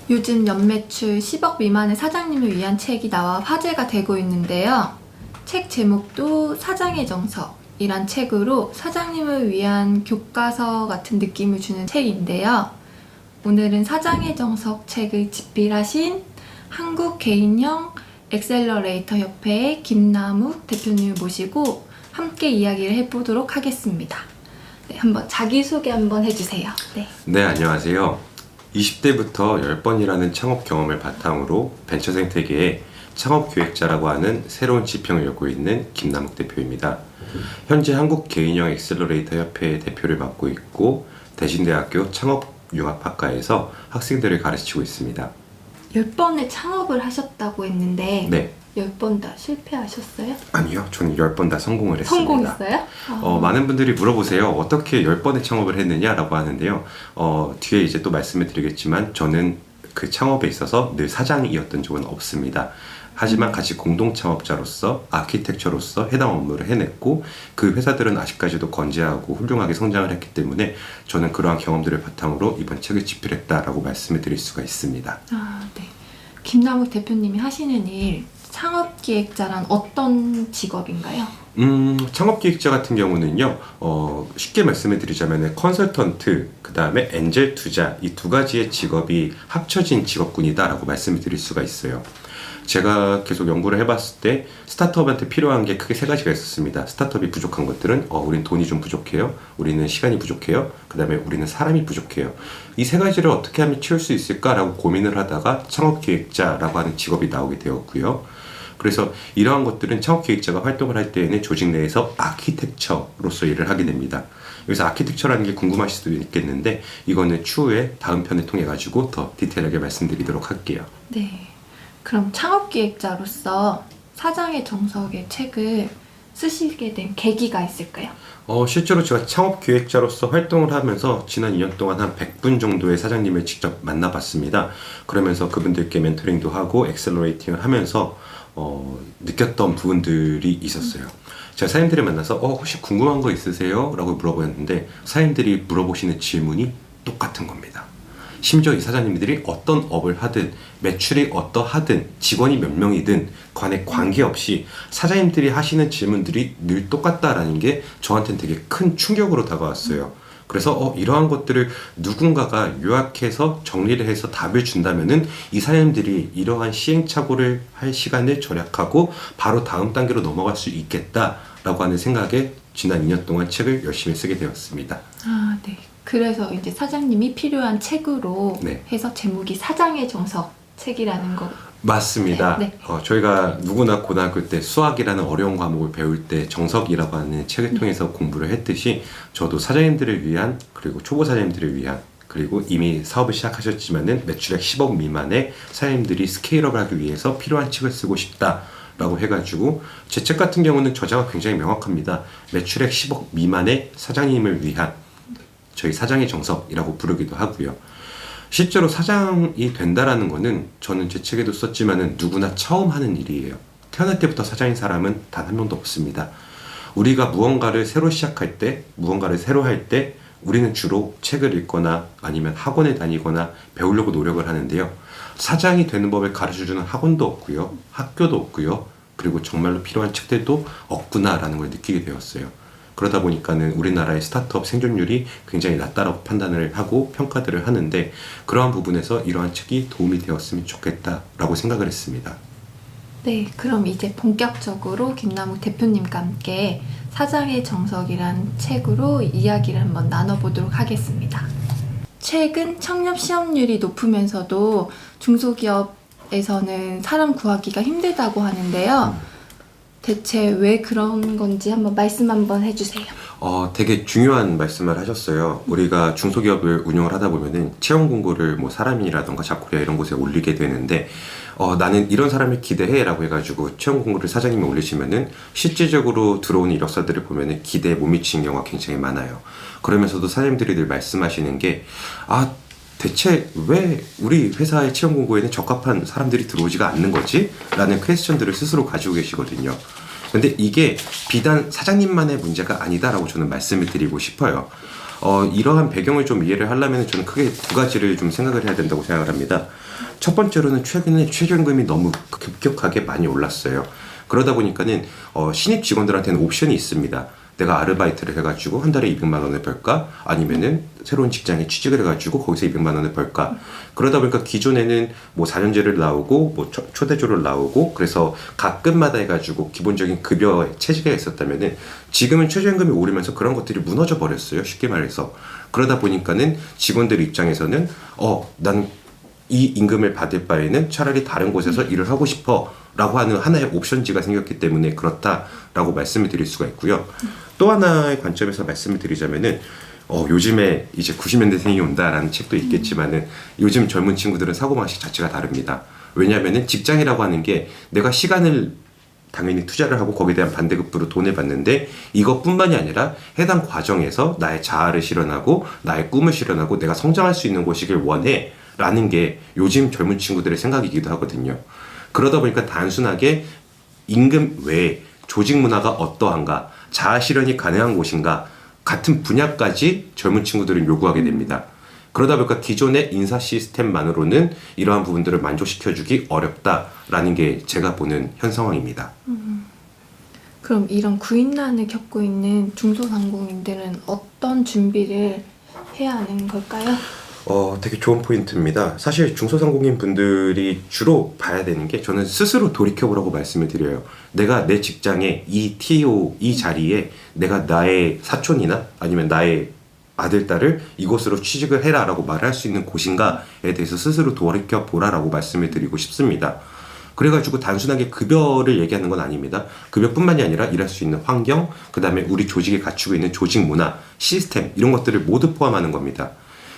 요즘 연매출 10억 미만의 사장님을 위한 책이 나와 화제가 되고 있는데요. 책 제목도 사장의 정석이란 책으로 사장님을 위한 교과서 같은 느낌을 주는 책인데요. 오늘은 사장의 정석 책을 집필하신 한국개인형 엑셀러레이터 협회의 김남욱 대표님을 모시고 함께 이야기를 해보도록 하겠습니다. 네, 한번 자기소개 한번 해주세요. 네, 안녕하세요. 20대부터 10번이라는 창업 경험을 바탕으로 벤처 생태계에 창업기획자라고 하는 새로운 지평을 열고 있는 김남욱 대표입니다. 현재 한국개인형 엑셀러레이터 협회의 대표를 맡고 있고 대신대학교 창업융합학과에서 학생들을 가르치고 있습니다. 10번의 창업을 하셨다고 했는데 네. 10번 다 실패하셨어요? 아니요, 저는 10번 다 성공을 했습니다. 성공했어요? 많은 분들이 물어보세요. 어떻게 10번의 창업을 했느냐라고 하는데요. 뒤에 이제 또 말씀을 드리겠지만 저는 그 창업에 있어서 늘 사장이었던 적은 없습니다. 하지만 같이 공동 창업자로서 아키텍처로서 해당 업무를 해냈고 그 회사들은 아직까지도 건재하고 훌륭하게 성장을 했기 때문에 저는 그러한 경험들을 바탕으로 이번 책을 집필했다라고 말씀을 드릴 수가 있습니다. 네. 김남욱 대표님이 하시는 일, 창업기획자란 어떤 직업인가요? 창업기획자 같은 경우는요, 쉽게 말씀을 드리자면 컨설턴트, 그 다음에 엔젤 투자, 이 두 가지의 직업이 합쳐진 직업군이다라고 말씀을 드릴 수가 있어요. 제가 계속 연구를 해봤을 때 스타트업한테 필요한 게 크게 세 가지가 있었습니다. 스타트업이 부족한 것들은 우린 돈이 좀 부족해요. 우리는 시간이 부족해요. 그 다음에 우리는 사람이 부족해요. 이 세 가지를 어떻게 하면 채울 수 있을까라고 고민을 하다가 창업기획자라고 하는 직업이 나오게 되었고요. 그래서 이러한 것들은 창업기획자가 활동을 할 때에는 조직 내에서 아키텍처로서 일을 하게 됩니다. 여기서 아키텍처라는 게 궁금하실 수도 있겠는데 이거는 추후에 다음 편을 통해 가지고 더 디테일하게 말씀드리도록 할게요. 네. 그럼 창업기획자로서 사장의 정석의 책을 쓰시게 된 계기가 있을까요? 실제로 제가 창업기획자로서 활동을 하면서 지난 2년 동안 한 100분 정도의 사장님을 직접 만나봤습니다. 그러면서 그분들께 멘토링도 하고 엑셀러레이팅을 하면서 느꼈던 부분들이 있었어요. 제가 사장님들을 만나서 혹시 궁금한 거 있으세요? 라고 물어보였는데 사장님들이 물어보시는 질문이 똑같은 겁니다. 심지어 이 사장님들이 어떤 업을 하든 매출이 어떠하든 직원이 몇 명이든 간에 관계없이 사장님들이 하시는 질문들이 늘 똑같다라는 게 저한테는 되게 큰 충격으로 다가왔어요. 그래서 이러한 것들을 누군가가 요약해서 정리를 해서 답을 준다면은 이 사장님들이 이러한 시행착오를 할 시간을 절약하고 바로 다음 단계로 넘어갈 수 있겠다라고 하는 생각에 지난 2년 동안 책을 열심히 쓰게 되었습니다. 네. 그래서 이제 사장님이 필요한 책으로 해서 제목이 사장의 정석 책이라는 거. 맞습니다. 네. 저희가 누구나 고등학교 때 수학이라는 어려운 과목을 배울 때 정석이라고 하는 책을 통해서 공부를 했듯이 저도 사장님들을 위한 그리고 초보 사장님들을 위한 그리고 이미 사업을 시작하셨지만은 매출액 10억 미만의 사장님들이 스케일업을 하기 위해서 필요한 책을 쓰고 싶다. 라고 해가지고 제 책 같은 경우는 저자가 굉장히 명확합니다. 매출액 10억 미만의 사장님을 위한 저희 사장의 정석이라고 부르기도 하고요. 실제로 사장이 된다라는 거는 저는 제 책에도 썼지만은 누구나 처음 하는 일이에요. 태어날 때부터 사장인 사람은 단 한 명도 없습니다. 우리가 무언가를 새로 시작할 때, 무언가를 새로 할 때 우리는 주로 책을 읽거나 아니면 학원에 다니거나 배우려고 노력을 하는데요. 사장이 되는 법을 가르쳐주는 학원도 없고요. 학교도 없고요. 그리고 정말로 필요한 책들도 없구나라는 걸 느끼게 되었어요. 그러다 보니까는 우리나라의 스타트업 생존율이 굉장히 낮다라고 판단을 하고 평가들을 하는데 그러한 부분에서 이러한 책이 도움이 되었으면 좋겠다라고 생각을 했습니다. 네, 그럼 이제 본격적으로 김남욱 대표님과 함께 사장의 정석이란 책으로 이야기를 한번 나눠보도록 하겠습니다. 최근 청년 취업률이 높으면서도 중소기업에서는 사람 구하기가 힘들다고 하는데요. 대체 왜 그런 건지 한번 말씀 한번 해주세요. 되게 중요한 말씀을 하셨어요. 우리가 중소기업을 운영을 하다 보면은 채용 공고를 뭐 사람이라던가 잡코리아 이런 곳에 올리게 되는데 나는 이런 사람을 기대해 라고 해가지고 채용 공고를 사장님이 올리시면은 실질적으로 들어오는 이력서들을 보면은 기대에 못 미치는 경우가 굉장히 많아요. 그러면서도 사장님들이 늘 말씀하시는 게 대체 왜 우리 회사의 채용 공고에는 적합한 사람들이 들어오지가 않는 거지? 라는 퀘스천들을 스스로 가지고 계시거든요. 근데 이게 비단 사장님만의 문제가 아니다라고 저는 말씀을 드리고 싶어요. 이러한 배경을 좀 이해를 하려면 저는 크게 두 가지를 좀 생각을 해야 된다고 생각을 합니다. 첫 번째로는 최근에 최저임금이 너무 급격하게 많이 올랐어요. 그러다 보니까는 신입 직원들한테는 옵션이 있습니다. 내가 아르바이트를 해가지고 한 달에 200만 원을 벌까? 아니면은 새로운 직장에 취직을 해가지고 거기서 200만 원을 벌까? 그러다 보니까 기존에는 뭐 4년제를 나오고 뭐 초대조를 나오고 그래서 각 급마다 해가지고 기본적인 급여 체계가 있었다면은 지금은 최저임금이 오르면서 그런 것들이 무너져 버렸어요. 쉽게 말해서. 그러다 보니까는 직원들 입장에서는 난 이 임금을 받을 바에는 차라리 다른 곳에서 일을 하고 싶어 라고 하는 하나의 옵션지가 생겼기 때문에 그렇다라고 말씀을 드릴 수가 있고요. 또 하나의 관점에서 말씀을 드리자면은 요즘에 이제 90년대생이 온다라는 책도 있겠지만은 요즘 젊은 친구들은 사고방식 자체가 다릅니다. 왜냐하면은 직장이라고 하는 게 내가 시간을 당연히 투자를 하고 거기에 대한 반대급부로 돈을 받는데 이것뿐만이 아니라 해당 과정에서 나의 자아를 실현하고 나의 꿈을 실현하고 내가 성장할 수 있는 곳이길 원해 라는 게 요즘 젊은 친구들의 생각이기도 하거든요. 그러다 보니까 단순하게 임금 외에 조직 문화가 어떠한가, 자아 실현이 가능한 곳인가 같은 분야까지 젊은 친구들은 요구하게 됩니다. 그러다 보니까 기존의 인사 시스템만으로는 이러한 부분들을 만족시켜주기 어렵다라는 게 제가 보는 현 상황입니다. 그럼 이런 구인난을 겪고 있는 중소상공인들은 어떤 준비를 해야 하는 걸까요? 되게 좋은 포인트입니다. 사실 중소상공인 분들이 주로 봐야 되는 게 저는 스스로 돌이켜보라고 말씀을 드려요. 내가 내 직장에 이 TO, 이 자리에 내가 나의 사촌이나 아니면 나의 아들, 딸을 이곳으로 취직을 해라 라고 말할 수 있는 곳인가에 대해서 스스로 돌이켜보라 라고 말씀을 드리고 싶습니다. 그래가지고 단순하게 급여를 얘기하는 건 아닙니다. 급여뿐만이 아니라 일할 수 있는 환경, 그 다음에 우리 조직이 갖추고 있는 조직 문화, 시스템 이런 것들을 모두 포함하는 겁니다.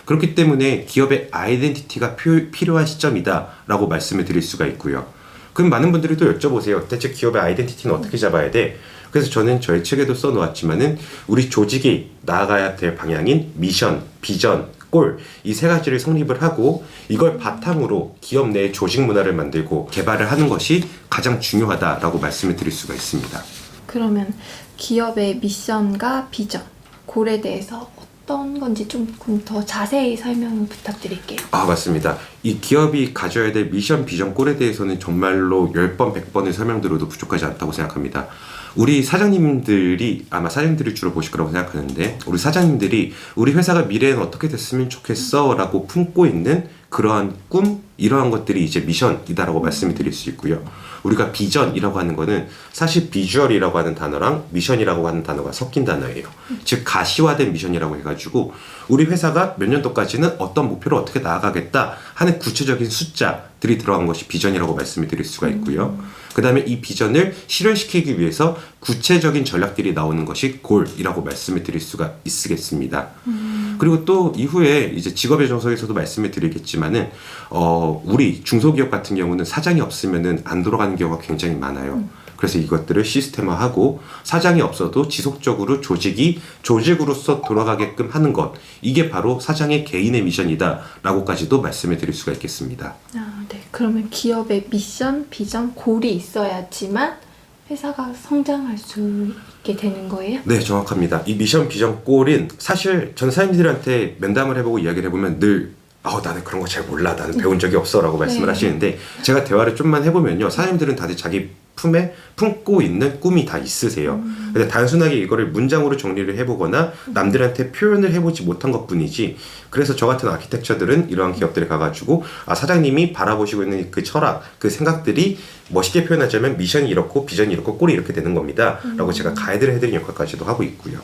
그렇기 때문에 기업의 아이덴티티가 필요한 시점이다 라고 말씀을 드릴 수가 있고요. 그럼 많은 분들이 또 여쭤보세요. 대체 기업의 아이덴티티는 어떻게 잡아야 돼? 그래서 저는 저희 책에도 써놓았지만은 우리 조직이 나아가야 될 방향인 미션, 비전, 골 이 세 가지를 성립을 하고 이걸 바탕으로 기업 내 조직 문화를 만들고 개발을 하는 것이 가장 중요하다라고 말씀을 드릴 수가 있습니다. 그러면 기업의 미션과 비전, 골에 대해서 어떤 건지 조금 더 자세히 설명을 부탁드릴게요. 맞습니다. 이 기업이 가져야 될 미션, 비전, 골에 대해서는 정말로 10번, 100번을 설명드려도 부족하지 않다고 생각합니다. 우리 사장님들이 아마 사장님들이 주로 보실 거라고 생각하는데 우리 사장님들이 우리 회사가 미래에는 어떻게 됐으면 좋겠어 라고 품고 있는 그러한 꿈 이러한 것들이 이제 미션이다라고 말씀을 드릴 수 있고요. 우리가 비전이라고 하는 거는 사실 비주얼이라고 하는 단어랑 미션이라고 하는 단어가 섞인 단어예요. 즉 가시화된 미션이라고 해가지고 우리 회사가 몇 년도까지는 어떤 목표로 어떻게 나아가겠다 하는 구체적인 숫자들이 들어간 것이 비전이라고 말씀을 드릴 수가 있고요. 그 다음에 이 비전을 실현시키기 위해서 구체적인 전략들이 나오는 것이 골이라고 말씀을 드릴 수가 있겠습니다. 그리고 또 이후에 이제 직업의 정석에서도 말씀을 드리겠지만은 우리 중소기업 같은 경우는 사장이 없으면은 안 돌아가는 경우가 굉장히 많아요. 그래서 이것들을 시스템화하고 사장이 없어도 지속적으로 조직이 조직으로서 돌아가게끔 하는 것 이게 바로 사장의 개인의 미션이다라고까지도 말씀을 드릴 수가 있겠습니다. 네. 그러면 기업의 미션, 비전, 골이 있어야지만 회사가 성장할 수 있게 되는 거예요? 네, 정확합니다. 이 미션, 비전, 골은 사실 전 사장님들한테 면담을 해보고 이야기를 해보면 늘 나는 그런 거 잘 몰라. 나는 배운 적이 없어 라고 말씀을 하시는데 제가 대화를 좀만 해보면요. 사장님들은 다들 자기 품에 품고 있는 꿈이 다 있으세요. 근데 단순하게 이거를 문장으로 정리를 해보거나 남들한테 표현을 해보지 못한 것 뿐이지 그래서 저 같은 아키텍처들은 이러한 기업들에 가가지고 사장님이 바라보시고 있는 그 철학, 그 생각들이 멋있게 표현하자면 미션이 이렇고 비전이 이렇고 꼴이 이렇게 되는 겁니다. 라고 제가 가이드를 해드리는 역할까지도 하고 있고요.